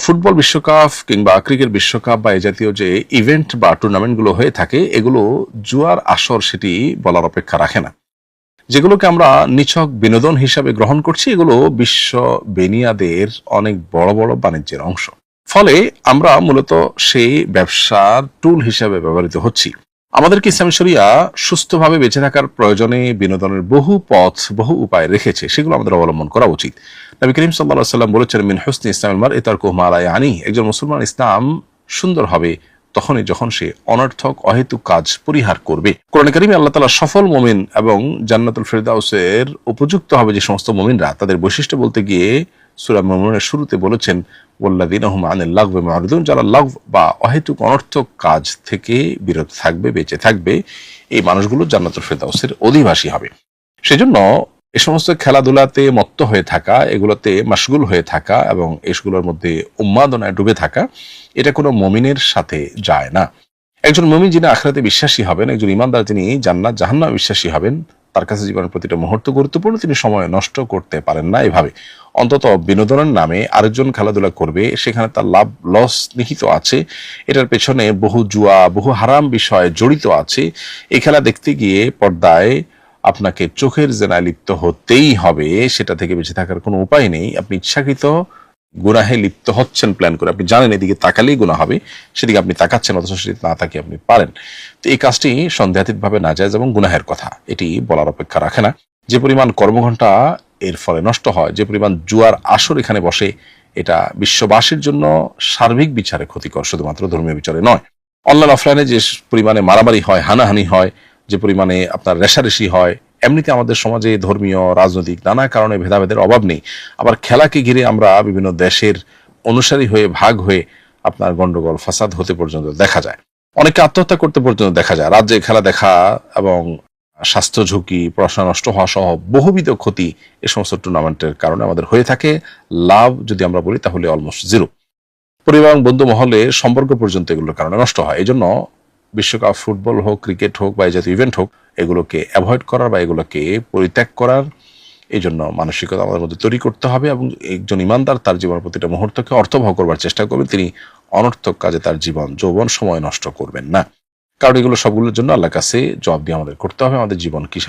Football বিশ্বকাপ কিংবা cricket বিশ্বকাপ বা এই জাতীয় যে ইভেন্ট বা টুর্নামেন্টগুলো হয়ে থাকে, এগুলো জুয়ার আসর সেটি বলার অপেক্ষা রাখে না। যেগুলোকে আমরা নিছক বিনোদন হিসাবে গ্রহণ করছি, এগুলো বিশ্ব বেনিয়াদের অনেক বড় বড় বাণিজ্যের অংশ। ফলে আমরা মূলত সেই ব্যবসার টুল হিসাবে ব্যবহৃত হচ্ছি। আমাদেরকে ইসলামী শরিয়া সুস্থভাবে বেঁচে থাকার প্রয়োজনে বিনোদনের বহু পথ, বহু উপায় রেখেছে, সেগুলো আমাদের অবলম্বন করা উচিত। নবী করিম সাল্লাল্লাহু আলাইহি ওয়াসাল্লাম বলেছেন, মিন হুসনি ইসলামিল মারই তারকুহু মা লা ইয়ানি। একজন মুসলমান ইসলাম সুন্দর হবে তখনই যখন সে অনর্থক অহেতুক কাজ পরিহার করবে। কোরআনে কারিমে আল্লাহ তাআলা সফল মুমিন এবং জান্নাতুল ফেরদাউসের উপযুক্ত হবে যে সমস্ত মুমিনরা, তাদের বৈশিষ্ট্য বলতে গিয়ে সূরা মুমিনুনের শুরুতে বলেছেন, ওয়াল্লাযীনা হুম আনিল লাগবি মুরিদুন, যারা লাগব বা অহেতুক অনর্থক কাজ থেকে বিরত থাকবে, বেঁচে থাকবে, এই মানুষগুলো জান্নাতুল ফেরদাউসের অধিবাসী হবে। সেজন্য এ সমস্ত খেলাধুলাতে মত্ত হয়ে থাকা, এগুলোতে মাশগুল হয়ে থাকা এবং এগুলোর মধ্যে উন্মাদনায় ডুবে থাকা, এটা কোনো মুমিনের সাথে যায় না। একজন মুমিন যিনি আখিরাতে বিশ্বাসী হবেন, একজন ইমানদার যিনি জান্নাত জাহান্নামে বিশ্বাসী হবেন, তার কাছে জীবনের প্রতিটা মুহূর্ত গুরুত্বপূর্ণ। তিনি সময় নষ্ট করতে পারেন না এভাবে। অন্তত বিনোদনের নামে আরেকজন খেলাধুলা করবে, সেখানে তার লাভ লস নিহিত আছে, এটার পেছনে বহু জুয়া, বহু হারাম বিষয় জড়িত আছে। এই খেলা দেখতে গিয়ে পর্দায় আপনাকে চোখের জেনায় লিপ্ত হতেই হবে, সেটা থেকে বেঁচে থাকার কোনো উপায় নেই। আপনি ইচ্ছাকৃত গুনাহে লিপ্ত হচ্ছেন প্ল্যান করে, আপনি জানেন এদিকে তাকালেই গুনাহ হবে, সেদিকে আপনি তাকাচ্ছেন, অথচ সেদিকে না তাকিয়ে আপনি পারেন। তো এই কাজটি সন্দেহাতীতভাবে নাজায়েজ এবং গুনাহের কথা, এটি বলার অপেক্ষা রাখে না। যে পরিমাণ কর্মঘণ্টা এর ফলে নষ্ট হয়, যে পরিমাণ জুয়ার আসর এখানে বসে, এটা বিশ্ববাসীর জন্য সার্বিক বিচারে ক্ষতিকর, শুধুমাত্র ধর্মীয় বিচারে নয়। অনলাইন অফলাইনে যে পরিমাণে মারামারি হয়, হানাহানি হয়, যে পরিমাণে আপনার রেষারেষি হয়, এমনিতে আমাদের সমাজে ধর্মীয়, রাজনৈতিক নানা কারণে ভেদাভেদের অভাব নেই। আবার খেলাকে ঘিরে আমরা বিভিন্ন দেশের অনুসারী হয়ে ভাগ হয়ে আপনার গন্ডগোল ফাসাদ হতে পর্যন্ত দেখা যায়, অনেকে আত্মহত্যা করতে পর্যন্ত দেখা যায়। রাজ্যে খেলা দেখা এবং স্বাস্থ্য ঝুঁকি, পড়াশোনা নষ্ট হওয়া সহ বহুবিধ ক্ষতি এ সমস্ত টুর্নামেন্টের কারণে আমাদের হয়ে থাকে। লাভ যদি আমরা বলি তাহলে অলমোস্ট জিরো। পরিবার এবং বন্ধু মহলে সম্পর্ক পর্যন্ত এগুলোর কারণে নষ্ট হয়। এই জন্য বিশ্বকাপ ফুটবল হোক, ক্রিকেট হোক বা এই জাতীয় ইভেন্ট হোক, এগুলোকে অ্যাভয়েড করার বা এগুলোকে পরিত্যাগ করার এই জন্য মানসিকতা আমাদের মধ্যে তৈরি করতে হবে। এবং একজন ইমানদার তার জীবনের প্রতিটা মুহূর্তকে অর্থবহ করবার চেষ্টা করবেন। তিনি অনর্থক কাজে তার জীবন যৌবন সময় নষ্ট করবেন না, কারণ এগুলো সবগুলোর জন্য আল্লাহর কাছে জবাব দিয়ে আমাদের করতে হবে। আমাদের জীবন কি